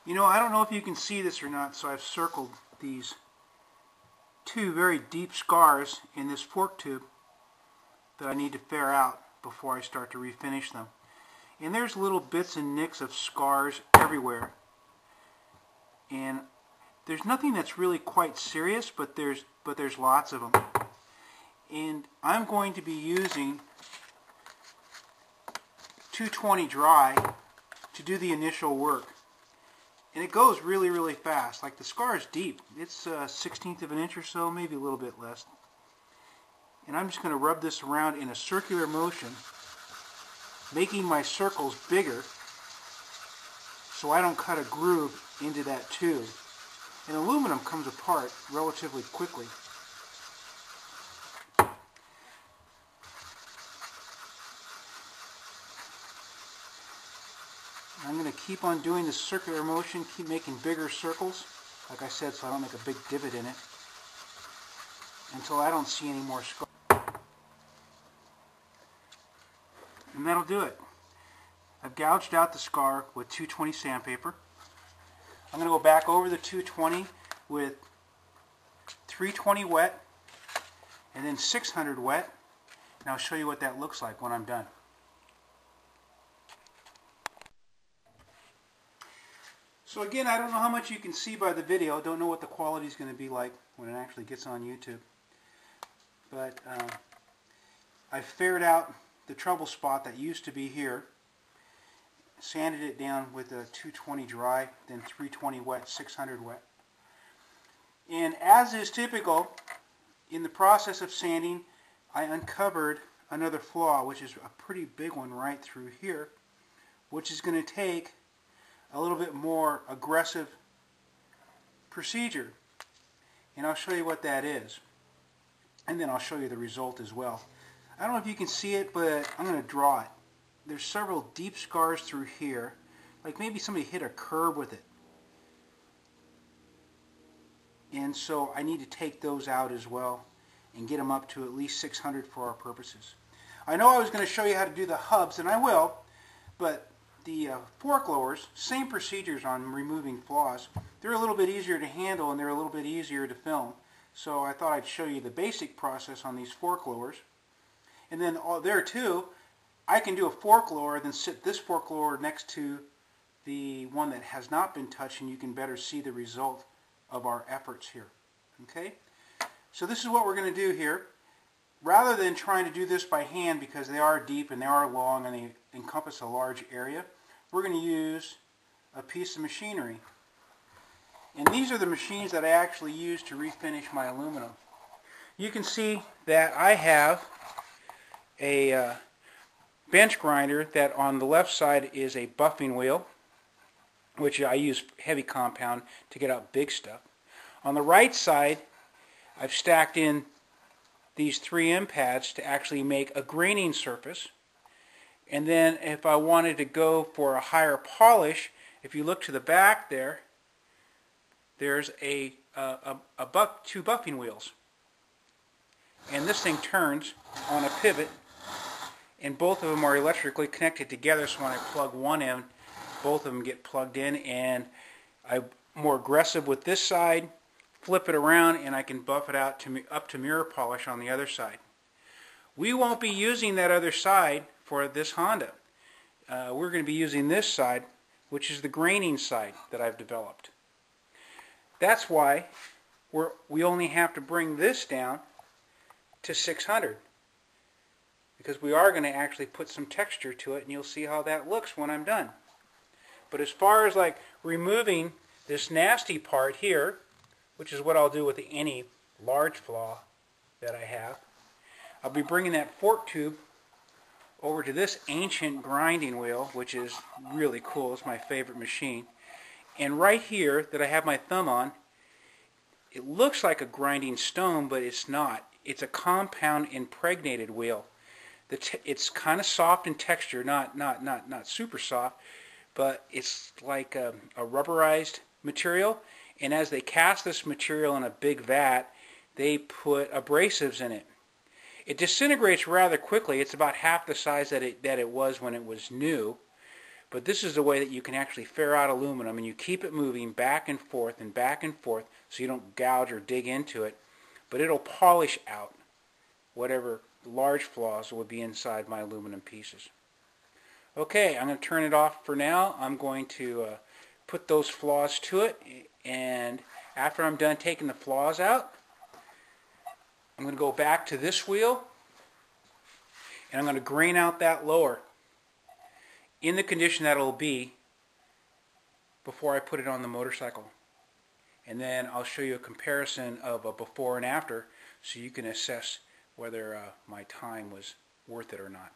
You know, I don't know if you can see this or not, so I've circled these two very deep scars in this fork tube that I need to ferre out before I start to refinish them. And there's little bits and nicks of scars everywhere. And there's nothing that's really quite serious, but there's lots of them. And I'm going to be using 220 dry to do the initial work. And it goes really, really fast. Like, the scar is deep. It's a 1/16 of an inch or so, maybe a little bit less. And I'm just going to rub this around in a circular motion, making my circles bigger so I don't cut a groove into that tube. And aluminum comes apart relatively quickly. I'm going to keep on doing this circular motion, keep making bigger circles, like I said, so I don't make a big divot in it, until I don't see any more scars. And that'll do it. I've gouged out the scar with 220 sandpaper. I'm going to go back over the 220 with 320 wet and then 600 wet, and I'll show you what that looks like when I'm done. So again, I don't know how much you can see by the video. Don't know what the quality is going to be like when it actually gets on YouTube. But I ferred out the trouble spot that used to be here, sanded it down with a 220 dry, then 320 wet, 600 wet. And as is typical, in the process of sanding, I uncovered another flaw, which is a pretty big one right through here, which is going to take a little bit more aggressive procedure. And I'll show you what that is. And then I'll show you the result as well. I don't know if you can see it, but I'm going to draw it. There's several deep scars through here, like maybe somebody hit a curb with it. And so I need to take those out as well and get them up to at least 600 for our purposes. I know I was going to show you how to do the hubs, and I will, but the fork lowers, same procedures on removing flaws. They're a little bit easier to handle and they're a little bit easier to film. So I thought I'd show you the basic process on these fork lowers. And then there too, I can do a fork lower, then sit this fork lower next to the one that has not been touched, and you can better see the result of our efforts here. Okay? So this is what we're going to do here. Rather than trying to do this by hand, because they are deep and they are long and they encompass a large area, we're going to use a piece of machinery. And these are the machines that I actually use to refinish my aluminum. You can see that I have a bench grinder that on the left side is a buffing wheel, which I use heavy compound to get out big stuff. On the right side, I've stacked in these 3M pads to actually make a graining surface. And then if I wanted to go for a higher polish, if you look to the back there, there's two buffing wheels. And this thing turns on a pivot, and both of them are electrically connected together, so when I plug one in, both of them get plugged in, and I'm more aggressive with this side, flip it around, and I can buff it out up to mirror polish on the other side. We won't be using that other side for this Honda. We're going to be using this side, which is the graining side that I've developed. That's why we only have to bring this down to 600, because we are going to actually put some texture to it, and you'll see how that looks when I'm done. But as far as like removing this nasty part here, which is what I'll do with any large flaw that I have, I'll be bringing that fork tube over to this ancient grinding wheel, which is really cool. It's my favorite machine. And right here that I have my thumb on, it looks like a grinding stone, but it's not. It's a compound impregnated wheel. It's kind of soft in texture, not super soft, but it's like a rubberized material. And as they cast this material in a big vat, they put abrasives in it. It disintegrates rather quickly. It's about half the size that it was when it was new, But this is the way that you can actually ferro out aluminum, and you keep it moving back and forth so you don't gouge or dig into it. But it'll polish out whatever large flaws would be inside my aluminum pieces. Okay, I'm going to turn it off for now. I'm going to put those flaws to it, and after I'm done taking the flaws out, I'm going to go back to this wheel, and I'm going to grain out that lower in the condition that it'll be before I put it on the motorcycle. And then I'll show you a comparison of a before and after so you can assess whether my time was worth it or not.